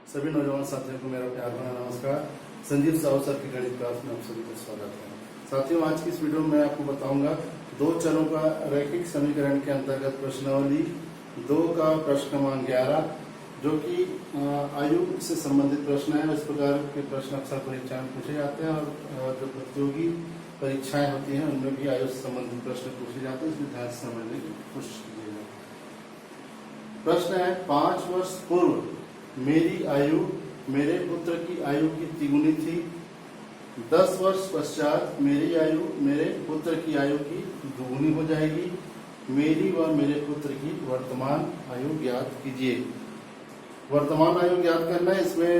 सभी नौजवान साथियों को मेरा प्यार भरा नमस्कार। संजीव साहू सर की गणित क्लास में आप सभी का स्वागत है। साथियों, आज की इस वीडियो में आपको बताऊंगा दो चरों का रैखिक समीकरण के अंतर्गत प्रश्नावली 2 का प्रश्न क्रमांक 11, जो कि आयु से संबंधित प्रश्न है। इस प्रकार के प्रश्न अक्सर परीक्षा में पूछे जाते हैं और जो प्रतियोगी परीक्षाएं होती हैं उनमें भी आयु से संबंधित प्रश्न पूछे जाते हैं, इसमें ध्यान से समझने की कोशिश कीजिएगा। प्रश्न है, 5 वर्ष पूर्व मेरी आयु मेरे पुत्र की आयु की तिगुनी थी। 10 वर्ष पश्चात मेरी आयु मेरे पुत्र की आयु की दुगुनी हो जाएगी। मेरी व मेरे पुत्र की वर्तमान आयु ज्ञात कीजिए। वर्तमान आयु ज्ञात करना है। इसमें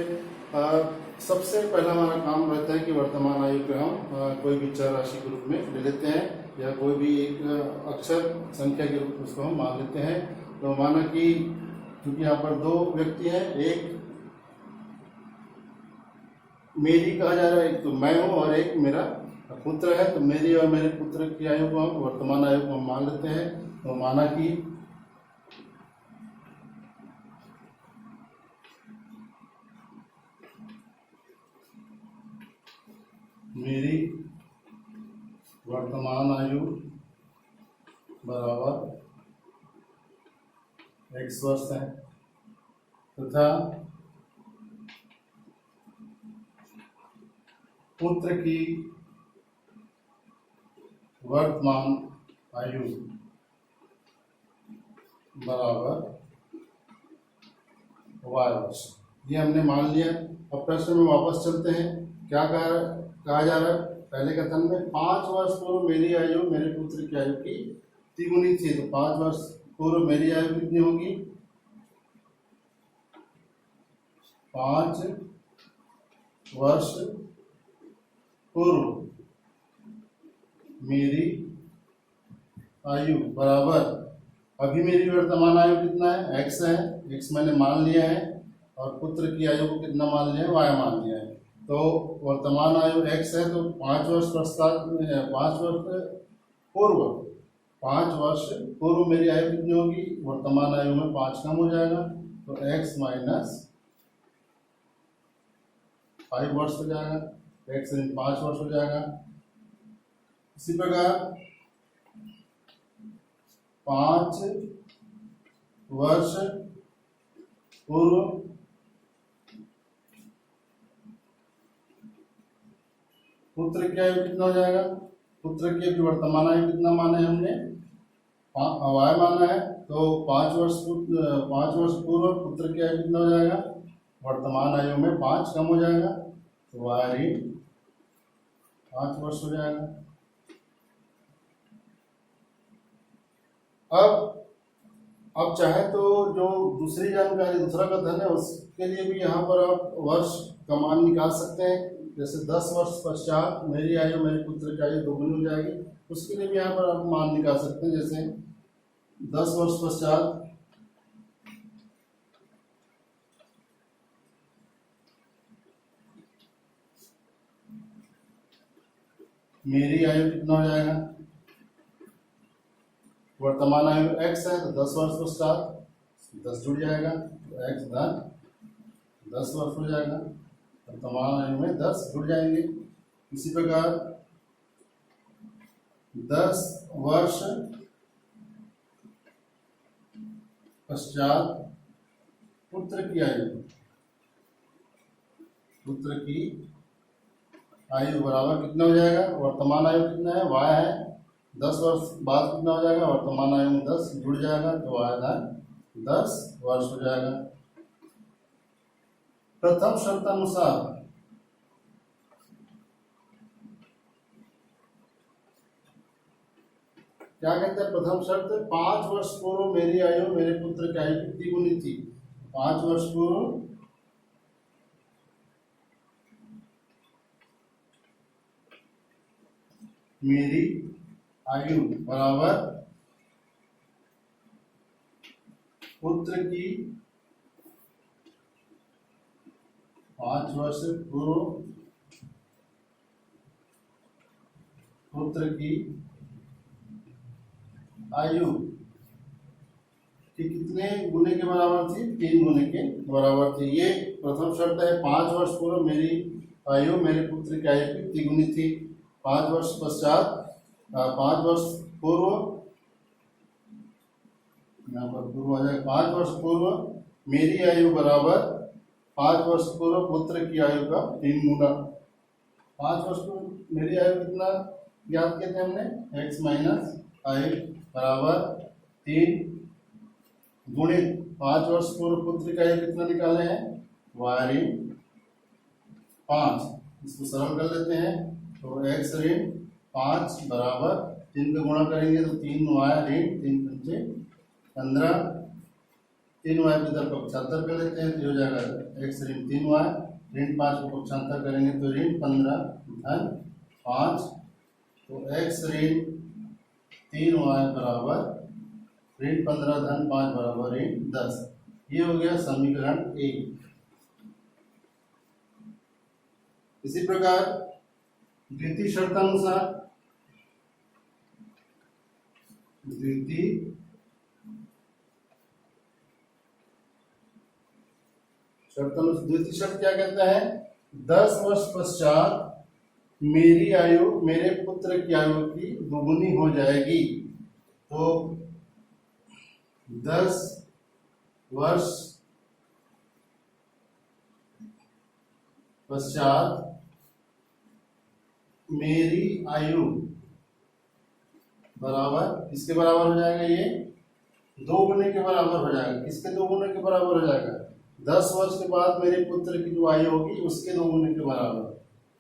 सबसे पहला हमारा काम रहता है कि वर्तमान आयु को हम कोई भी चर राशि के रूप में ले लेते हैं या कोई भी एक अक्षर संख्या के रूप में उसको हम मान लेते हैं। तो माना कि क्योंकि यहाँ पर 2 व्यक्ति हैं, एक मेरी कहा जा रहा है, एक तो मैं हूं और एक मेरा पुत्र है। तो मेरी और मेरे पुत्र की आयु को हम वर्तमान आयु को हम मान लेते हैं। तो माना कि मेरी वर्तमान आयु बराबर x वर्ष है तथा पुत्र की वर्तमान आयु बराबर y वर्ष। ये हमने मान लिया। अब प्रश्न में वापस चलते हैं। क्या कहा जा रहा है? पहले कथन में 5 वर्ष पूर्व मेरी आयु मेरे पुत्र की आयु की तिगुनी थी। तो 5 वर्ष पूर्व मेरी आयु कितनी होगी? 5 वर्ष पूर्व मेरी आयु बराबर, अभी मेरी वर्तमान आयु कितना है? x है। x मैंने मान लिया है और पुत्र की आयु को कितना मान लिया है? y मान लिया है। तो वर्तमान आयु x है। तो 5 वर्ष पश्चात 5 वर्ष पूर्व 5 वर्ष पूर्व मेरी आयु कितनी होगी? वर्तमान आयु में 5 कम हो जाएगा तो x माइनस 5 वर्ष हो जाएगा। x 5 वर्ष हो जाएगा। इसी प्रकार 5 वर्ष पूर्व पुत्र की आयु कितना हो जाएगा? पुत्र की वर्तमान आयु कितना माना है हमने? y माना है। तो 5 वर्ष पूर्व पुत्र की आयु कितना हो जाएगा? वर्तमान आयु में 5 कम हो जाएगा तो y 5 वर्ष हो जाएगा। अब चाहे तो जो दूसरी जानकारी, दूसरा कथन है, उसके लिए भी यहाँ पर आप वर्ष का मान निकाल सकते हैं। जैसे 10 वर्ष पश्चात मेरी आयु मेरे पुत्र की आयु दोगुनी हो जाएगी, उसके लिए भी यहाँ पर आप मान निकाल सकते हैं। जैसे 10 वर्ष पश्चात मेरी आयु कितना हो जाएगा? वर्तमान आयु x है तो 10 वर्ष पश्चात 10 जुड़ जाएगा तो x धन 10 वर्ष हो जाएगा। वर्तमान आयु में 10 जुड़ जाएंगे। इसी प्रकार 10 वर्ष पश्चात पुत्र की आयु बराबर कितना हो जाएगा? वर्तमान आयु कितना है? y है। 10 वर्ष बाद कितना हो जाएगा? वर्तमान आयु में 10 जुड़ जाएगा तो y धन 10 वर्ष हो जाएगा। प्रथम शर्त अनुसार क्या कहते हैं? प्रथम शर्त 5 वर्ष पूर्व मेरी आयु मेरे पुत्र की आयु की तिगुनी थी। 5 वर्ष पूर्व मेरी आयु बराबर पुत्र की 5 वर्ष पूर्व पुत्र की आयु कि कितने गुने के बराबर थी, 3 गुने के बराबर थी। ये प्रथम शर्त है। 5 वर्ष पूर्व मेरी आयु मेरे पुत्र की आयु की तिगुनी थी। 5 वर्ष पश्चात 5 वर्ष पूर्व, यहाँ पर पूर्व आ जाएगा, 5 वर्ष पूर्व मेरी आयु बराबर 5 वर्ष पूर्व पुत्र की आयु का 3 गुना। 5 वर्ष पूर्व मेरी आयु कितना ज्ञात किए थे हमने, x माइनस आई बराबर 3 गुणित 5 वर्ष पूर्व पुत्र का आयु कितना निकाले हैं, y ऋण 5। इसको सरल कर लेते हैं तो x ऋण 5 बराबर 3 का गुणा करेंगे तो 3y ऋण 3 पंचे 15, 3y को इधर पक्षांतर कर लेते हैं तो हो जाएगा x ऋण 3y ऋण 5 को पक्षांतर करेंगे तो ऋण 15 धन 5, तो x ऋण 3y बराबर ऋण 15 धन 5 बराबर ऋण 10। ये हो गया समीकरण 1। इसी प्रकार द्वितीय शर्तानुसार, द्वितीय शर्त क्या कहता है, 10 वर्ष पश्चात मेरी आयु मेरे पुत्र की आयु की दोगुनी हो जाएगी। तो 10 वर्ष पश्चात मेरी आयु बराबर किसके बराबर हो जाएगा, ये 2 गुने के बराबर हो जाएगा। किसके 2 गुने के बराबर हो जाएगा, 10 वर्ष के बाद मेरे पुत्र की जो आयु होगी उसके 2 गुने के बराबर।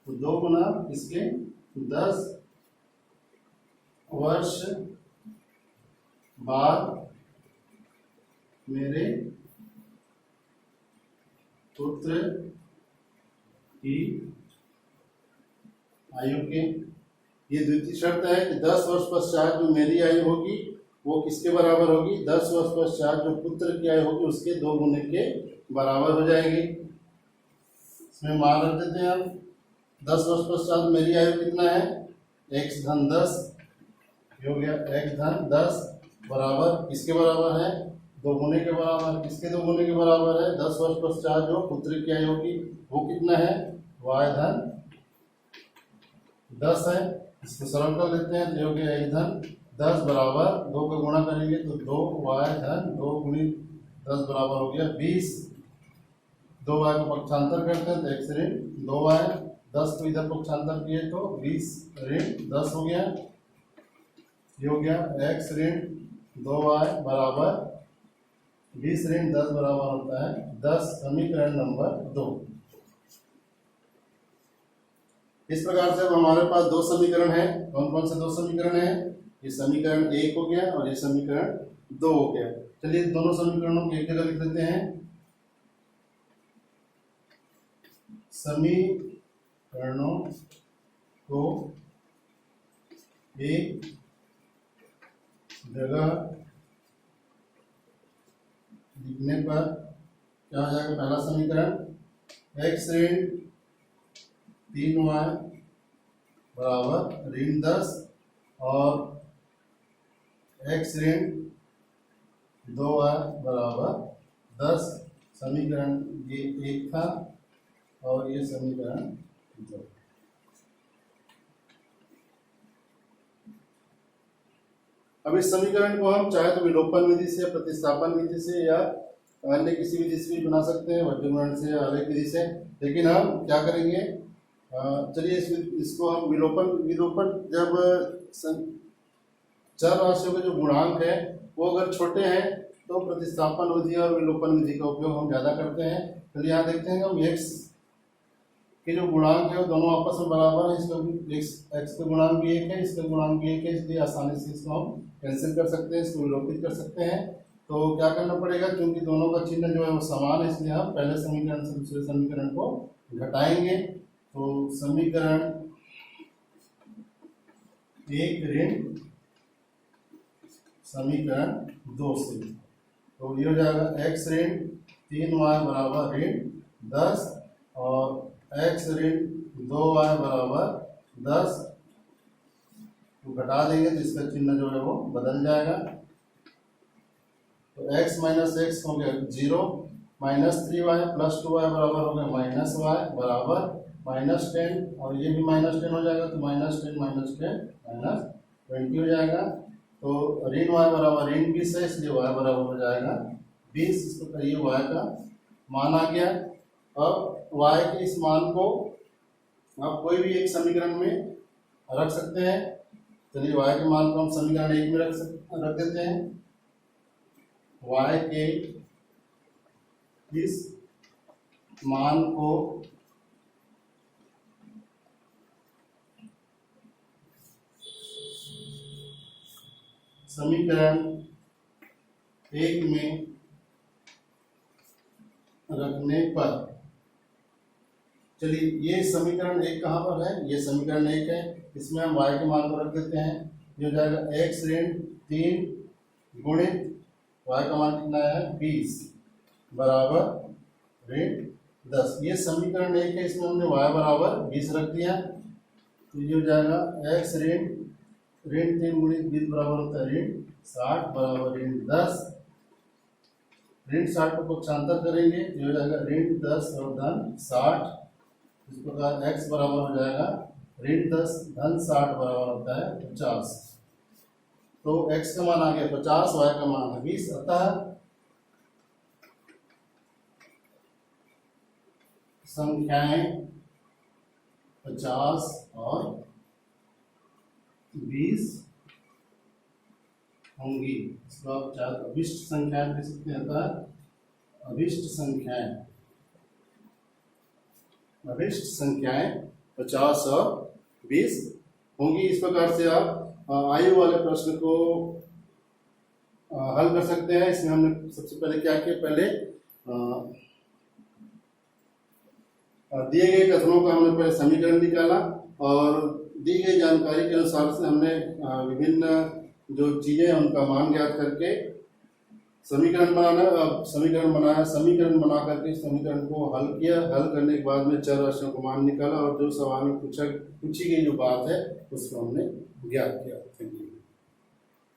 तो 2 गुना इसके 10 वर्ष बाद मेरे पुत्र की आयु के, ये द्वितीय शर्त है कि 10 वर्ष पश्चात जो मेरी आयु होगी वो किसके बराबर होगी, 10 वर्ष पश्चात जो पुत्र की आयु होगी उसके 2 गुने के बराबर हो जाएगी। इसमें मान रख देते हैं हम, 10 वर्ष पश्चात मेरी आयु कितना है, x धन 10 हो गया, x धन 10 बराबर किसके बराबर है, 2 गुने के बराबर। किसके 2 गुने के बराबर है, 10 वर्ष पश्चात जो पुत्र की आयु होगी वो कितना है, y धन 10 है। इसको सरल कर लेते हैं तो हो गया x धन 10 बराबर 2 का गुणा करेंगे तो 2y धन 2 गुणित 10 बराबर हो गया 20। 2y को पक्षांतर करते हैं तो x ऋण 2y, 10 को इधर पक्षांतर किए तो 20 ऋण 10 हो गया। ये हो गया x ऋण 2y बराबर 20 ऋण 10 बराबर होता है 10। समीकरण नंबर 2। इस प्रकार से अब हमारे पास 2 समीकरण है। कौन कौन से 2 समीकरण है, ये समीकरण 1 हो गया और ये समीकरण 2 हो गया। चलिए दोनों समीकरणों को एक जगह लिख लेते हैं। समीकरणों को एक जगह लिखने पर क्या हो जाएगा, पहला समीकरण x ऋण 3y बराबर ऋण 10 और x ऋण 2y बराबर 10। समीकरण ये 1 था और ये समीकरण 2। अब इस समीकरण को हम चाहे तो विलोपन विधि से, प्रतिस्थापन विधि से या अन्य किसी विधि से भी बना सकते हैं, वर्गीकरण से या अलग विधि से। लेकिन हम क्या करेंगे, चलिए इसको हम विलोपन जब चर राशियों के जो गुणांक है वो अगर छोटे हैं तो प्रतिस्थापन विधि और विलोपन विधि का उपयोग हम ज़्यादा करते हैं। चलिए यहाँ देखते हैं हम x के जो गुणांक है वो दोनों आपस में बराबर है। इसका x का गुणांक भी 1 है, इसका गुणांक भी 1 है, इसलिए आसानी से इसको हम कैंसिल कर सकते हैं, इसको विलोपित कर सकते हैं। तो क्या करना पड़ेगा, क्योंकि दोनों का चिन्ह जो है वो समान है इसलिए हम पहले समीकरण से दूसरे समीकरण को घटाएंगे। तो समीकरण 1 ऋण समीकरण 2 से, तो ये हो जाएगा x ऋण 3y बराबर ऋण 10 और x ऋण 2y बराबर 10 तो घटा देंगे तो इसका चिन्ह जो है वो बदल जाएगा। तो x माइनस एक्स हो गया 0, -3y प्लस 2y बराबर हो गया -y बराबर -10, और ये भी -10 हो जाएगा, तो -10 -20 हो जाएगा। तो ऋण y बराबर ऋण 20 है, इसलिए y बराबर हो जाएगा 20। इसको करिए y का मान आ गया। अब y के इस मान को आप कोई भी एक समीकरण में रख सकते हैं। चलिए y के मान को हम समीकरण 1 में रख देते हैं। y के इस मान को समीकरण 1 में रखने पर, चलिए ये समीकरण 1 कहाँ पर है, ये समीकरण 1 है, इसमें हम y के मान को रख देते हैं। ये हो जाएगा x ऋण 3 गुणित y का मान कितना है 20 बराबर ऋण 10। ये समीकरण 1 है, इसमें हमने y बराबर 20 रख दिया। तो ये हो जाएगा x ऋण 3 गुणित 20 बराबर होता है ऋण 60 बराबर ऋण 10। ऋण 60 को पक्षांतर करेंगे, ये हो जाएगा ऋण 10 और धन 60। इस प्रकार x बराबर हो जाएगा ऋण 10 धन 60 बराबर होता है 50। तो x का मान आ गया 50, y का मान है 20। अतः संख्याएं 50 और 20 होंगी। इसको आप चाहे अभिष्ट संख्याएं लिख सकते हैं। अतः अभिष्ट संख्याएं 50 और 20 होंगी। इस प्रकार से आप आयु वाले प्रश्न को हल कर सकते हैं। इसमें हमने सबसे पहले क्या किया, पहले दिए गए कथनों का हमने पहले समीकरण निकाला, और दी गई जानकारी के अनुसार से हमने विभिन्न जो चीजें हैं उनका मान ज्ञात करके समीकरण बनाया। समीकरण बना करके समीकरण को हल किया। हल करने के बाद में चर राशियों को मान निकाला, और जो सवाल में पूछी गई जो बात है उसको हमने ज्ञात किया।